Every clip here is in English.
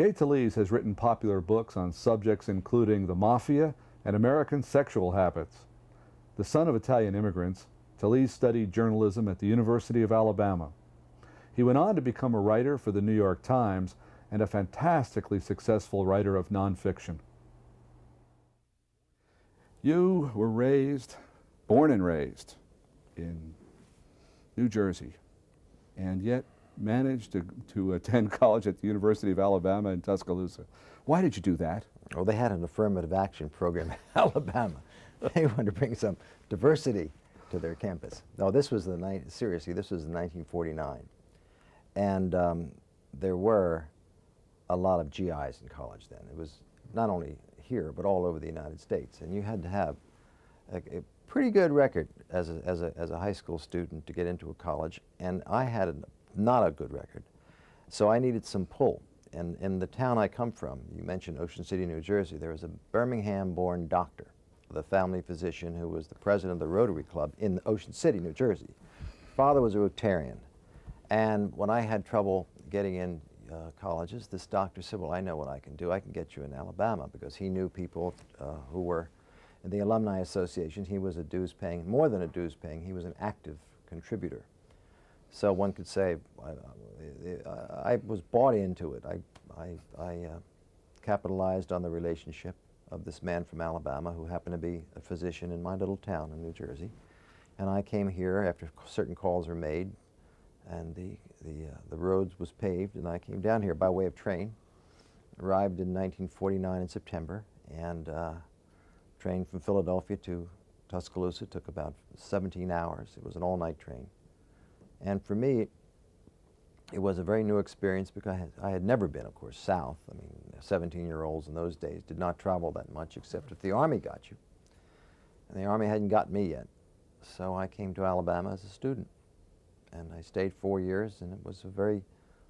Gay Talese has written popular books on subjects including the mafia and American sexual habits. The son of Italian immigrants, Talese studied journalism at the University of Alabama. He went on to become a writer for the New York Times and a fantastically successful writer of nonfiction. You were born and raised in New Jersey, and yet managed to attend college at the University of Alabama in Tuscaloosa. Why did you do that? Well, they had an affirmative action program in Alabama. They wanted to bring some diversity to their campus. No, this was seriously, this was in 1949. And there were a lot of GIs in college then. It was not only here, but all over the United States. And you had to have a pretty good record as a high school student to get into a college. And I had not a good record. So I needed some pull. And in the town I come from, you mentioned Ocean City, New Jersey, there was a Birmingham-born doctor, the family physician who was the president of the Rotary Club in Ocean City, New Jersey. Father was a Rotarian. And when I had trouble getting in colleges, this doctor said, well, I know what I can do. I can get you in Alabama, because he knew people who were in the Alumni Association. He was a dues-paying, more than a dues-paying, he was an active contributor. So one could say I was bought into it. I capitalized on the relationship of this man from Alabama who happened to be a physician in my little town in New Jersey. And I came here after certain calls were made, and the roads was paved, and I came down here by way of train. Arrived in 1949 in September, and trained from Philadelphia to Tuscaloosa. Took about 17 hours. It was an all-night train. And for me, it was a very new experience, because I had never been, of course, south. I mean, 17-year-olds in those days did not travel that much, except if the Army got you. And the Army hadn't got me yet. So I came to Alabama as a student. And I stayed 4 years, and it was a very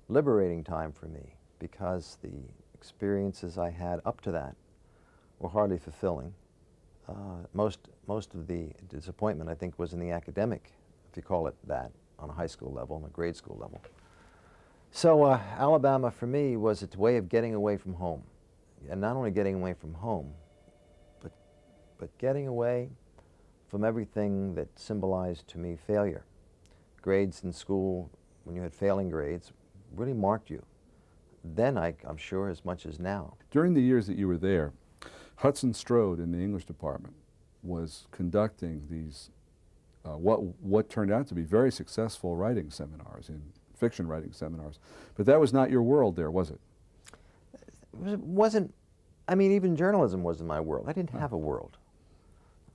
liberating time for me, because the experiences I had up to that were hardly fulfilling. Most of the disappointment, I think, was in the academic, if you call it that, on a high school level, on a grade school level. So Alabama for me was its way of getting away from home. And not only getting away from home, but getting away from everything that symbolized to me failure. Grades in school, when you had failing grades, really marked you. Then I'm sure as much as now. During the years that you were there, Hudson Strode in the English department was conducting these what turned out to be very successful writing seminars, fiction writing seminars. But that was not your world there, was it? It wasn't. I mean, even journalism wasn't my world. I didn't have a world.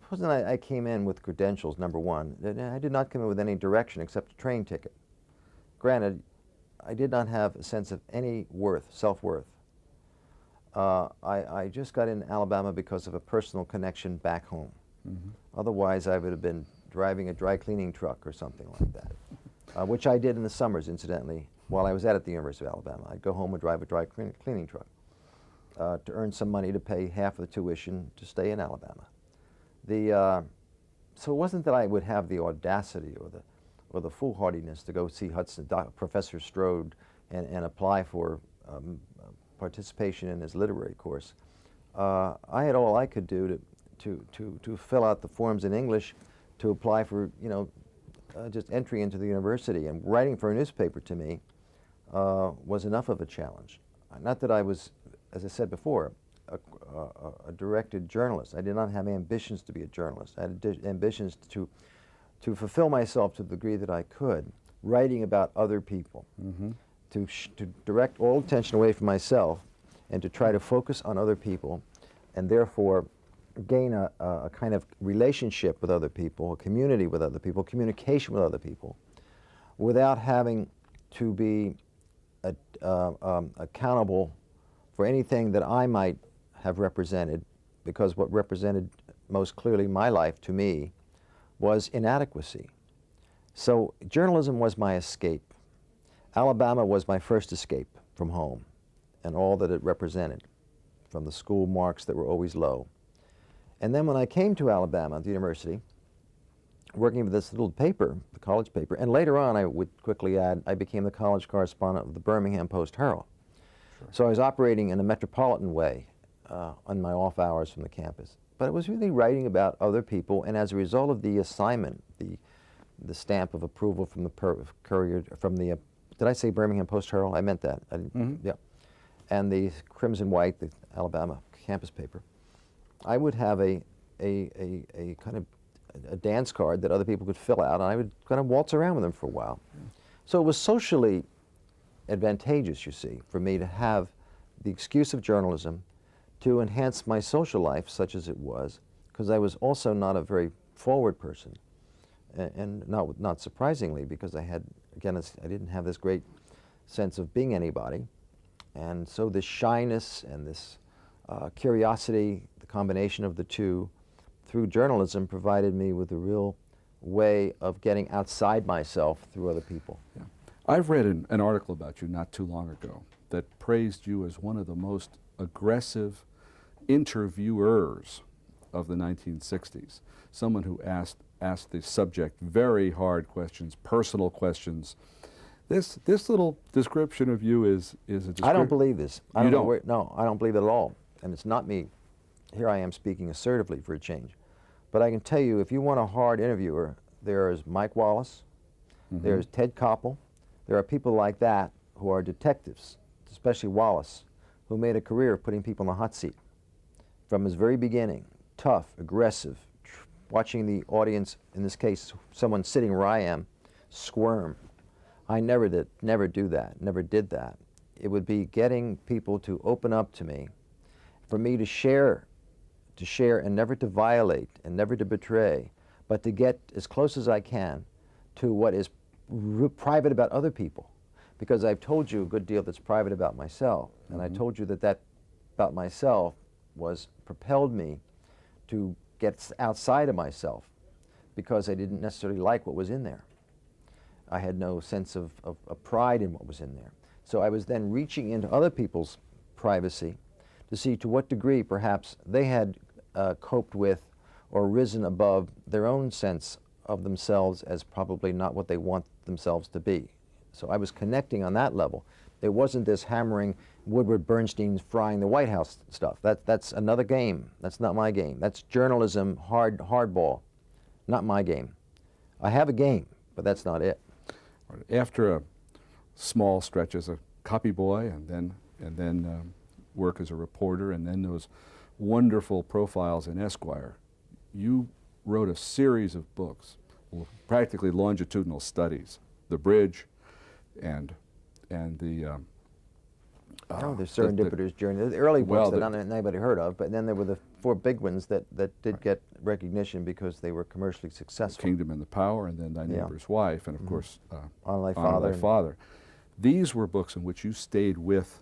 It wasn't I came in with credentials, number one. I did not come in with any direction except a train ticket. Granted, I did not have a sense of any worth, self-worth. I just got in Alabama because of a personal connection back home. Mm-hmm. Otherwise, I would have been driving a dry cleaning truck or something like that, which I did in the summers, incidentally, while I was at the University of Alabama. I'd go home and drive a dry cleaning truck to earn some money to pay half of the tuition to stay in Alabama. So it wasn't that I would have the audacity or the foolhardiness to go see Professor Strode and apply for participation in his literary course. I had all I could do to fill out the forms in English to apply for, just entry into the university. And writing for a newspaper to me was enough of a challenge. Not that I was, as I said before, a directed journalist. I did not have ambitions to be a journalist. I had ambitions to fulfill myself to the degree that I could, writing about other people, mm-hmm. to direct all attention away from myself and to try to focus on other people, and therefore gain a kind of relationship with other people, a community with other people, communication with other people, without having to be accountable for anything that I might have represented, because what represented most clearly my life to me was inadequacy. So journalism was my escape. Alabama was my first escape from home and all that it represented, from the school marks that were always low. And then when I came to Alabama, the university, working with this little paper, the college paper, and later on, I would quickly add, I became the college correspondent of the Birmingham Post-Herald. So I was operating in a metropolitan way on my off hours from the campus. But it was really writing about other people, and as a result of the assignment, the stamp of approval from the Courier, from the, did I say Birmingham Post-Herald? I meant that. I didn't, yeah. And the Crimson White, the Alabama campus paper. I would have a kind of a dance card that other people could fill out, and I would kind of waltz around with them for a while. So it was socially advantageous, you see, for me to have the excuse of journalism to enhance my social life, such as it was, because I was also not a very forward person, and not surprisingly, because I had, again, I didn't have this great sense of being anybody, and so this shyness and this curiosity, the combination of the two, through journalism, provided me with a real way of getting outside myself through other people. Yeah. I've read an article about you not too long ago that praised you as one of the most aggressive interviewers of the 1960s, someone who asked the subject very hard questions, personal questions. This little description of you is a description. I don't believe this. I You don't know don't? where, no, I don't believe it at all. And it's not me. Here I am speaking assertively for a change. But I can tell you, if you want a hard interviewer, there's Mike Wallace, there's Ted Koppel. There are people like that who are detectives, especially Wallace, who made a career of putting people in the hot seat from his very beginning. Tough, aggressive, watching the audience, in this case, someone sitting where I am, squirm. I never did that, never did that. It would be getting people to open up to me, for me to share and never to violate and never to betray, but to get as close as I can to what is private about other people. Because I've told you a good deal that's private about myself, and I told you that about myself was propelled me to get outside of myself because I didn't necessarily like what was in there. I had no sense of pride in what was in there. So I was then reaching into other people's privacy to see to what degree perhaps they had coped with or risen above their own sense of themselves as probably not what they want themselves to be. So I was connecting on that level. It wasn't this hammering Woodward Bernstein's frying the White House stuff. That's another game. That's not my game. That's journalism, hardball, not my game. I have a game, but that's not it. After a small stretch as a copy boy, and then work as a reporter, and then those wonderful profiles in Esquire, you wrote a series of books, practically longitudinal studies, The Bridge, and the the Serendipitous Journey. The early books that not anybody heard of, but then there were the four big ones that did get recognition because they were commercially successful. Kingdom and the Power, and then Thy Neighbor's Wife, and of course Honor Thy Honor Father. Thy Father. These were books in which you stayed with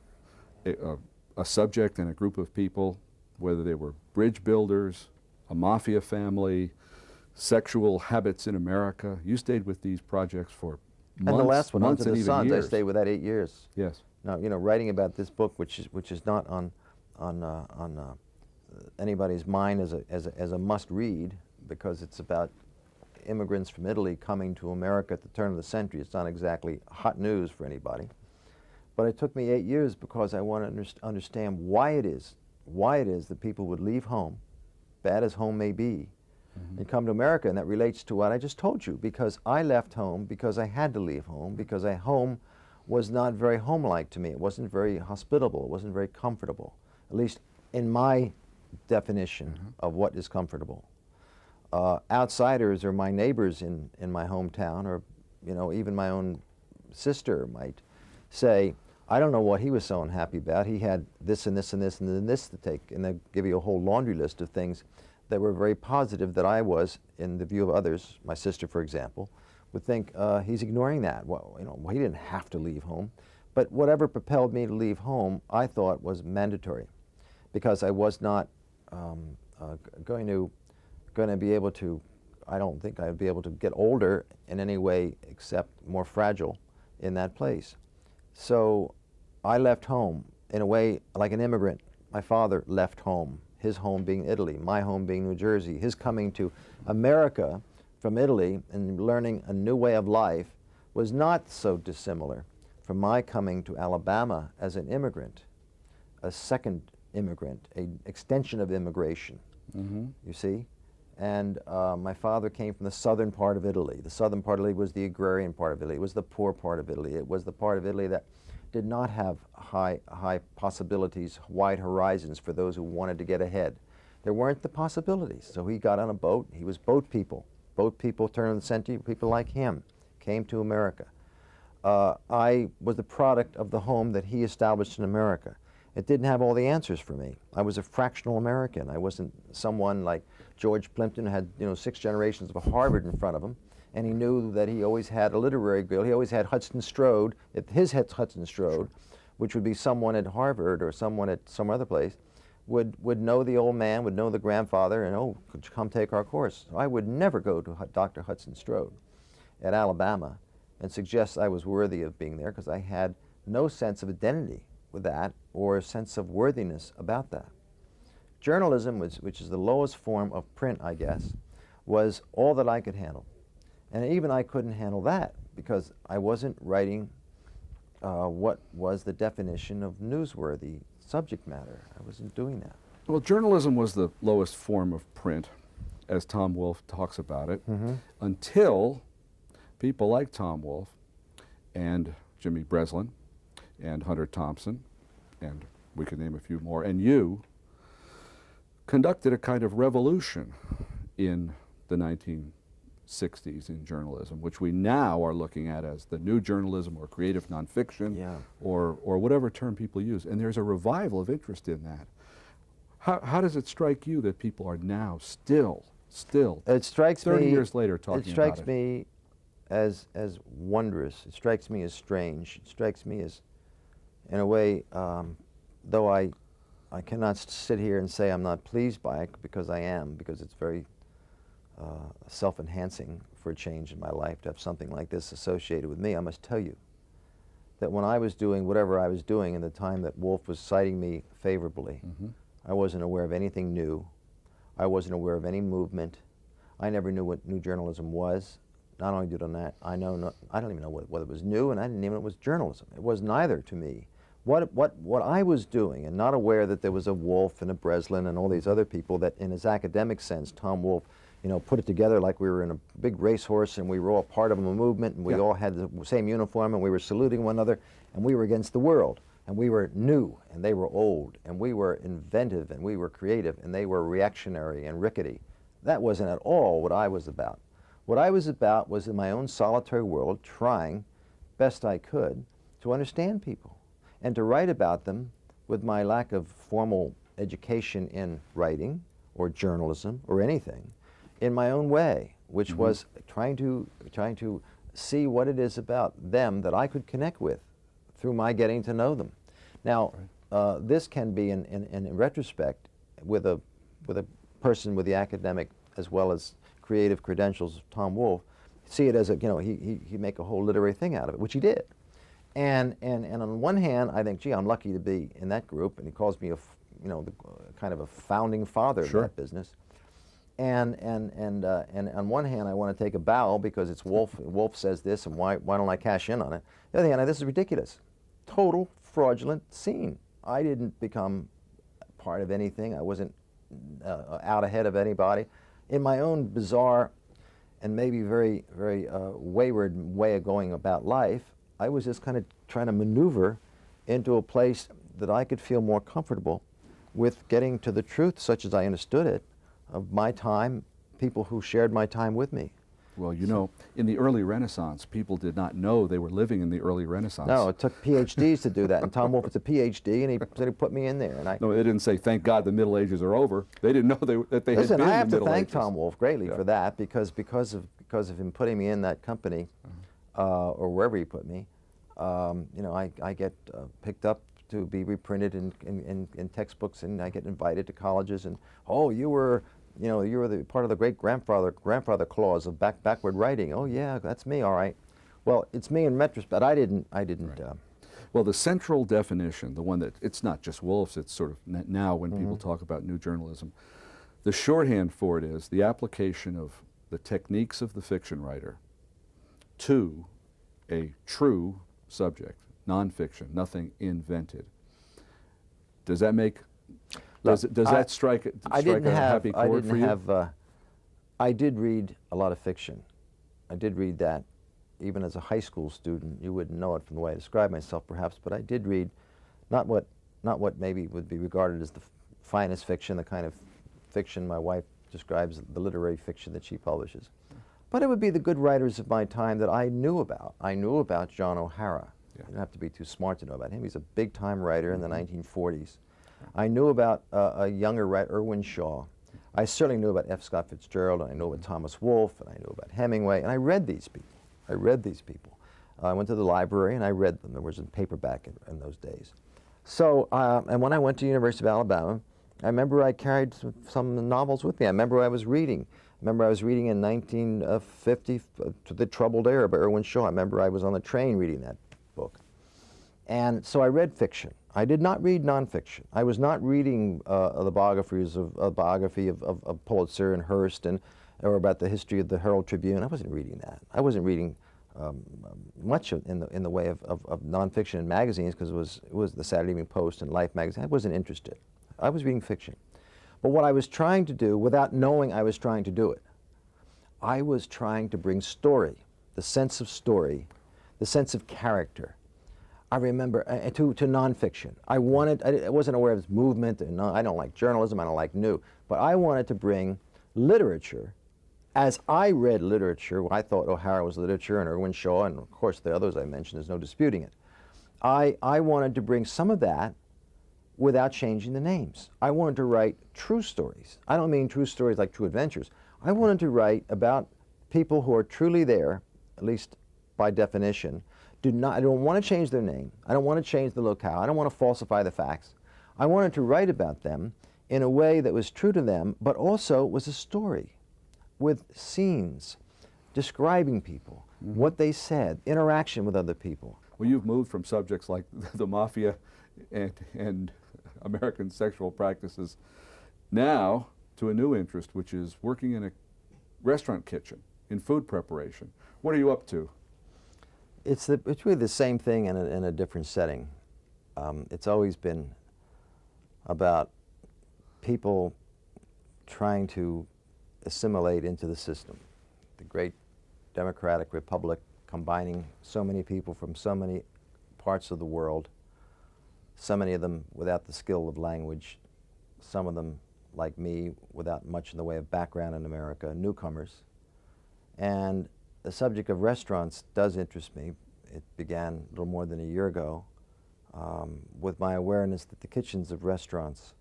a subject and a group of people, whether they were bridge builders, a mafia family, sexual habits in America. You stayed with these projects for months, And the last one, months Unto and the even Suns, years. I stayed with that 8 years. Yes. Now, you know, writing about this book, which is not on anybody's mind as a must-read, because it's about immigrants from Italy coming to America at the turn of the century. It's not exactly hot news for anybody. But it took me 8 years because I want to understand why it is that people would leave home, bad as home may be, and come to America. And that relates to what I just told you, because I left home because I had to leave home, because home was not very home-like to me. It wasn't very hospitable. It wasn't very comfortable, at least in my definition of what is comfortable. Outsiders or my neighbors in my hometown, or even my own sister might say, I don't know what he was so unhappy about. He had this and this and this and then this to take, and they give you a whole laundry list of things that were very positive that I was, in the view of others, my sister, for example, would think he's ignoring that. Well, he didn't have to leave home. But whatever propelled me to leave home, I thought was mandatory, because I was not going to be able to, I don't think I'd be able to get older in any way except more fragile in that place. So I left home in a way like an immigrant. My father left home, his home being Italy, my home being New Jersey. His coming to America from Italy and learning a new way of life was not so dissimilar from my coming to Alabama as an immigrant, a second immigrant, an extension of immigration, you see? And my father came from the southern part of Italy. The southern part of Italy was the agrarian part of Italy. It was the poor part of Italy. It was the part of Italy that did not have high possibilities, wide horizons for those who wanted to get ahead. There weren't the possibilities. So he got on a boat. He was boat people. Boat people, turn of the century, people like him came to America. I was the product of the home that he established in America. It didn't have all the answers for me. I was a fractional American. I wasn't someone like George Plimpton, who had 6 generations of Harvard in front of him, and he knew that he always had a literary girl. He always had Hudson Strode, Hudson Strode, which would be someone at Harvard or someone at some other place, would know the old man, would know the grandfather, and, oh, could you come take our course? So I would never go to Dr. Hudson Strode at Alabama and suggest I was worthy of being there, because I had no sense of identity with that or a sense of worthiness about that. Journalism, which is the lowest form of print, I guess, was all that I could handle. And even I couldn't handle that because I wasn't writing what was the definition of newsworthy subject matter. I wasn't doing that. Well, journalism was the lowest form of print, as Tom Wolfe talks about it, until people like Tom Wolfe and Jimmy Breslin and Hunter Thompson, and we could name a few more, and you conducted a kind of revolution in the 1960s in journalism, which we now are looking at as the new journalism or creative nonfiction, or whatever term people use. And there's a revival of interest in that. How does it strike you that people are now still it strikes 30 me, years later talking about it? It strikes me as wondrous. It strikes me as strange. It strikes me as, in a way, though I cannot sit here and say I'm not pleased by it, because I am, because it's very self-enhancing for a change in my life to have something like this associated with me. I must tell you that when I was doing whatever I was doing in the time that Wolfe was citing me favorably, I wasn't aware of anything new. I wasn't aware of any movement. I never knew what new journalism was. Not only did I not, I don't even know what it was new, and I didn't even know it was journalism. It was neither to me. What I was doing, and not aware that there was a Wolfe and a Breslin and all these other people that, in his academic sense, Tom Wolfe, put it together like we were in a big racehorse and we were all part of a movement, and we all had the same uniform, and we were saluting one another, and we were against the world, and we were new and they were old, and we were inventive and we were creative, and they were reactionary and rickety. That wasn't at all what I was about. What I was about was in my own solitary world, trying best I could to understand people and to write about them with my lack of formal education in writing or journalism or anything, in my own way, which was trying to see what it is about them that I could connect with through my getting to know them. Now, this can be, in retrospect, with a person with the academic as well as creative credentials of Tom Wolfe, see it as a, he make a whole literary thing out of it, which he did. And on one hand, I think, gee, I'm lucky to be in that group, and he calls me kind of a founding father of that business. And on one hand, I want to take a bow because it's Wolfe. Wolfe says this, and why don't I cash in on it? The other hand, this is ridiculous, total fraudulent scene. I didn't become part of anything. I wasn't out ahead of anybody. In my own bizarre and maybe very, very wayward way of going about life, I was just kind of trying to maneuver into a place that I could feel more comfortable with getting to the truth, such as I understood it, of my time, people who shared my time with me. Well, in the early Renaissance, people did not know they were living in the early Renaissance. No, it took PhDs to do that, and Tom Wolfe is a PhD, and he said he put me in there. And no, they didn't say, thank God the Middle Ages are over. They didn't know that they had been in the Middle Ages. Listen, I have to thank Tom Wolfe greatly for that, because of him putting me in that company, or wherever he put me, I get picked up to be reprinted in textbooks, and I get invited to colleges, and, oh, you were the part of the great grandfather clause of backward writing. Oh yeah, that's me, all right. Well, it's me in retrospect. I didn't. Right. Well, the central definition, the one that, it's not just Wolfe's, it's sort of now when people talk about new journalism, the shorthand for it is the application of the techniques of the fiction writer to a true subject, nonfiction, nothing invented. Does that make, Look, does that strike a happy chord for you? I did read a lot of fiction. I did read that. Even as a high school student, you wouldn't know it from the way I describe myself, perhaps, but I did read not what maybe would be regarded as the finest fiction, the kind of fiction my wife describes, the literary fiction that she publishes. But it would be the good writers of my time that I knew about. I knew about John O'Hara. Yeah. You don't have to be too smart to know about him. He's a big-time writer in the 1940s. I knew about a younger writer, Irwin Shaw. I certainly knew about F. Scott Fitzgerald, and I knew about Thomas Wolfe, and I knew about Hemingway, and I read these people. I went to the library and I read them. There was in paperback in those days. So, and when I went to the University of Alabama, I remember I carried some novels with me. I remember I was reading. I remember I was reading in 1950 to The Troubled Era by Irwin Shaw. I remember I was on the train reading that book. And so I read fiction. I did not read nonfiction. I was not reading the biography of Pulitzer and Hearst or about the history of the Herald Tribune. I wasn't reading that. I wasn't reading much in the way of nonfiction in magazines, because it was the Saturday Evening Post and Life magazine. I wasn't interested. I was reading fiction. But what I was trying to do, without knowing I was trying to do it, I was trying to bring story, the sense of story, the sense of character. I remember to nonfiction. I wasn't aware of this movement. I don't like journalism. I don't like new. But I wanted to bring literature. As I read literature, I thought O'Hara was literature, and Irwin Shaw, and of course the others I mentioned, there's no disputing it. I wanted to bring some of that without changing the names. I wanted to write true stories. I don't mean true stories like true adventures. I wanted to write about people who are truly there, at least by definition. I don't want to change their name. I don't want to change the locale. I don't want to falsify the facts. I wanted to write about them in a way that was true to them, but also was a story, with scenes, describing people, what they said, interaction with other people. Well, you've moved from subjects like the mafia and American sexual practices now to a new interest, which is working in a restaurant kitchen, in food preparation. What are you up to? It's really the same thing in a different setting. It's always been about people trying to assimilate into the system. The great democratic republic combining so many people from so many parts of the world, so many of them without the skill of language, some of them, like me, without much in the way of background in America, newcomers. And the subject of restaurants does interest me. It began a little more than a year ago with my awareness that the kitchens of restaurants,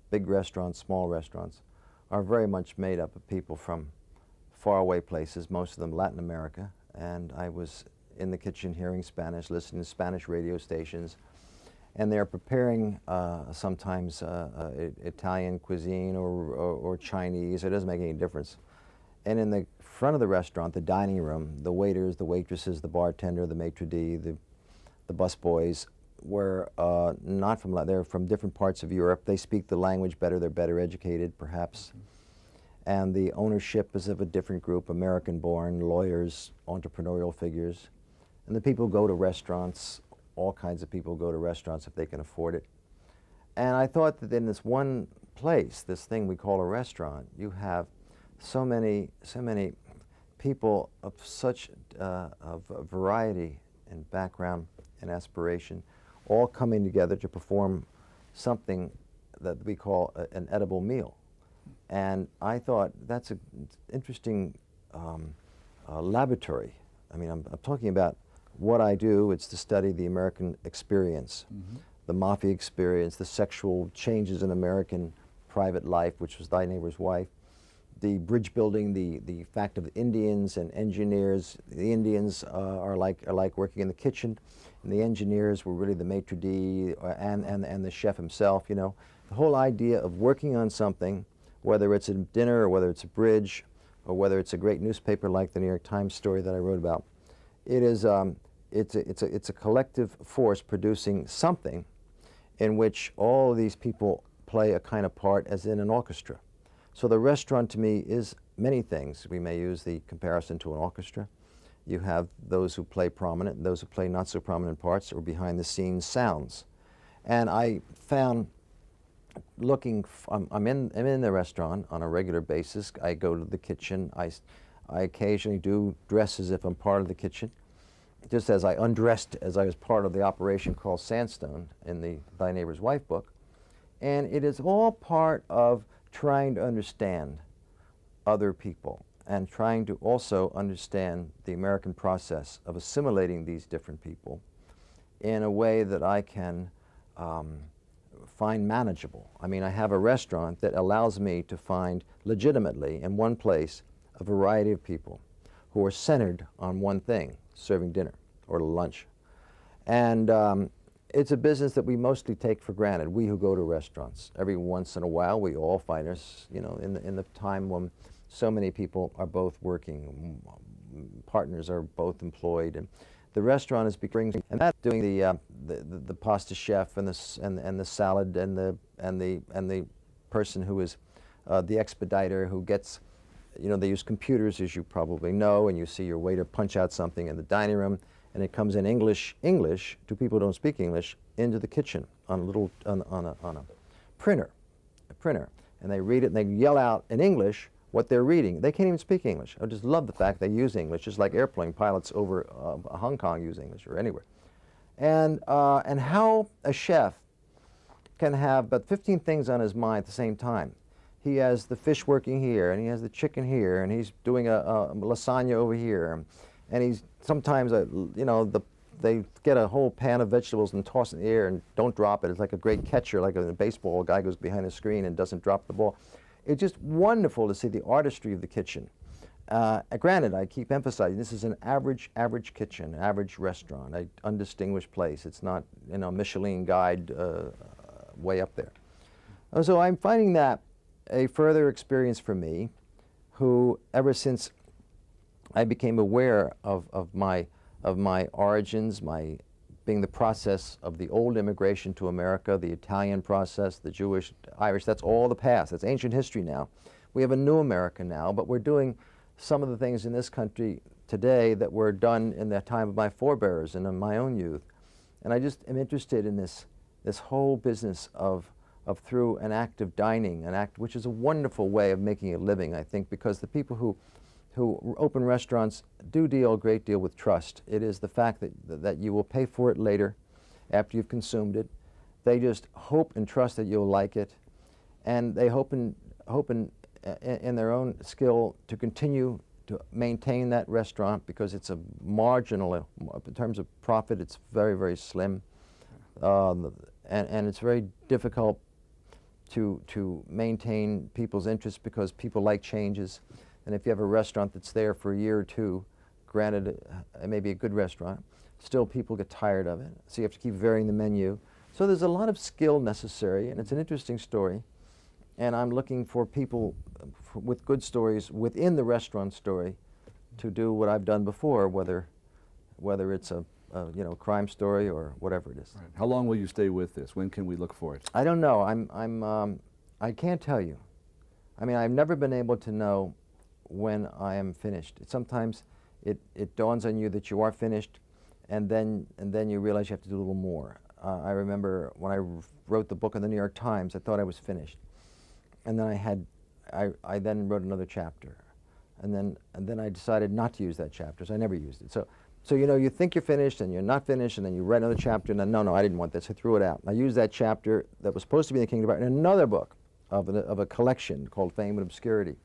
big restaurants, small restaurants, are very much made up of people from faraway places, most of them Latin America. And I was in the kitchen hearing Spanish, listening to Spanish radio stations, and they're preparing sometimes Italian cuisine or Chinese. It doesn't make any difference. And in the front of the restaurant, the dining room, the waiters, the waitresses, the bartender, the maitre d', the busboys were not from, they're from different parts of Europe. They speak the language better, they're better educated perhaps. And the ownership is of a different group, American-born lawyers, entrepreneurial figures. And the people go to restaurants, all kinds of people go to restaurants if they can afford it. And I thought that in this one place, this thing we call a restaurant, you have so many people of such of variety and background and aspiration, all coming together to perform something that we call an edible meal. And I thought that's an interesting laboratory. I mean, I'm talking about what I do. It's to study the American experience, the mafia experience, the sexual changes in American private life, which was Thy Neighbor's Wife, the bridge building, the fact of Indians and engineers. The Indians are like working in the kitchen, and the engineers were really the maitre d' and the chef himself. You know, the whole idea of working on something, whether it's a dinner or whether it's a bridge or whether it's a great newspaper like the New York Times story that I wrote about. It is it's a collective force producing something in which all of these people play a kind of part as in an orchestra. So the restaurant to me is many things. We may use the comparison to an orchestra. You have those who play prominent and those who play not so prominent parts, or behind the scenes sounds. And I found, I'm in the restaurant on a regular basis. I go to the kitchen. I occasionally do dress as if I'm part of the kitchen, just as I undressed as I was part of the operation called Sandstone in the Thy Neighbor's Wife book. And it is all part of trying to understand other people and trying to also understand the American process of assimilating these different people in a way that I can find manageable. I mean, I have a restaurant that allows me to find legitimately in one place a variety of people who are centered on one thing, serving dinner or lunch. And it's a business that we mostly take for granted, we who go to restaurants. Every once in a while, we all find us, you know, in the time when so many people are both working, partners are both employed, and the restaurant is becoming, and that doing the pasta chef and the salad and the person who is the expediter who gets, you know, they use computers, as you probably know, and you see your waiter punch out something in the dining room, and it comes in English to people who don't speak English, into the kitchen on a little on a printer, and they read it and they yell out in English what they're reading. They can't even speak English. I just love the fact they use English, just like airplane pilots over Hong Kong use English, or anywhere. And how a chef can have about 15 things on his mind at the same time. He has the fish working here, and he has the chicken here, and he's doing a lasagna over here, and he's sometimes, you know, they get a whole pan of vegetables and toss it in the air and don't drop it. It's like a great catcher, like a baseball guy goes behind the screen and doesn't drop the ball. It's just wonderful to see the artistry of the kitchen. Granted, I keep emphasizing this is an average kitchen, average restaurant, an undistinguished place. It's not, you know, Michelin guide way up there. So I'm finding that a further experience for me, who ever since I became aware of my origins, my being the process of the old immigration to America, the Italian process, the Jewish, Irish, that's all the past. That's ancient history now. We have a new America now, but we're doing some of the things in this country today that were done in the time of my forebears and in my own youth. And I just am interested in this whole business of through an act of dining, which is a wonderful way of making a living, I think, because the people who open restaurants do deal a great deal with trust. It is the fact that you will pay for it later after you've consumed it. They just hope and trust that you'll like it, and they hope in their own skill to continue to maintain that restaurant, because it's a marginal, in terms of profit, it's very, very slim, and it's very difficult to maintain people's interest, because people like changes. And if you have a restaurant that's there for a year or two, granted it may be a good restaurant, still people get tired of it. So you have to keep varying the menu. So there's a lot of skill necessary, and it's an interesting story. And I'm looking for people with good stories within the restaurant story to do what I've done before, whether it's a you know, crime story or whatever it is. Right. How long will you stay with this? When can we look for it? I don't know. I can't tell you. I mean, I've never been able to know when I am finished. Sometimes it dawns on you that you are finished, and then you realize you have to do a little more. I remember when I wrote the book in the New York Times, I thought I was finished, and then I then wrote another chapter, and then I decided not to use that chapter, so I never used it. So you know, you think you're finished, and you're not finished, and then you write another chapter, and then no, I didn't want this. I threw it out. I used that chapter that was supposed to be in the Kingdom of Art in another book of a collection called Fame and Obscurity.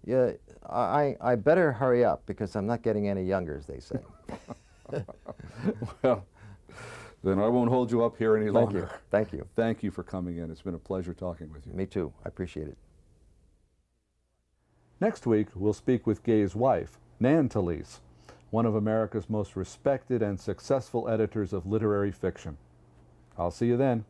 Yeah, I better hurry up, because I'm not getting any younger, as they say. Well, then I won't hold you up here any longer. Thank you. Thank you for coming in. It's been a pleasure talking with you. Me too. I appreciate it. Next week, we'll speak with Gay's wife, Nan Talese, one of America's most respected and successful editors of literary fiction. I'll see you then.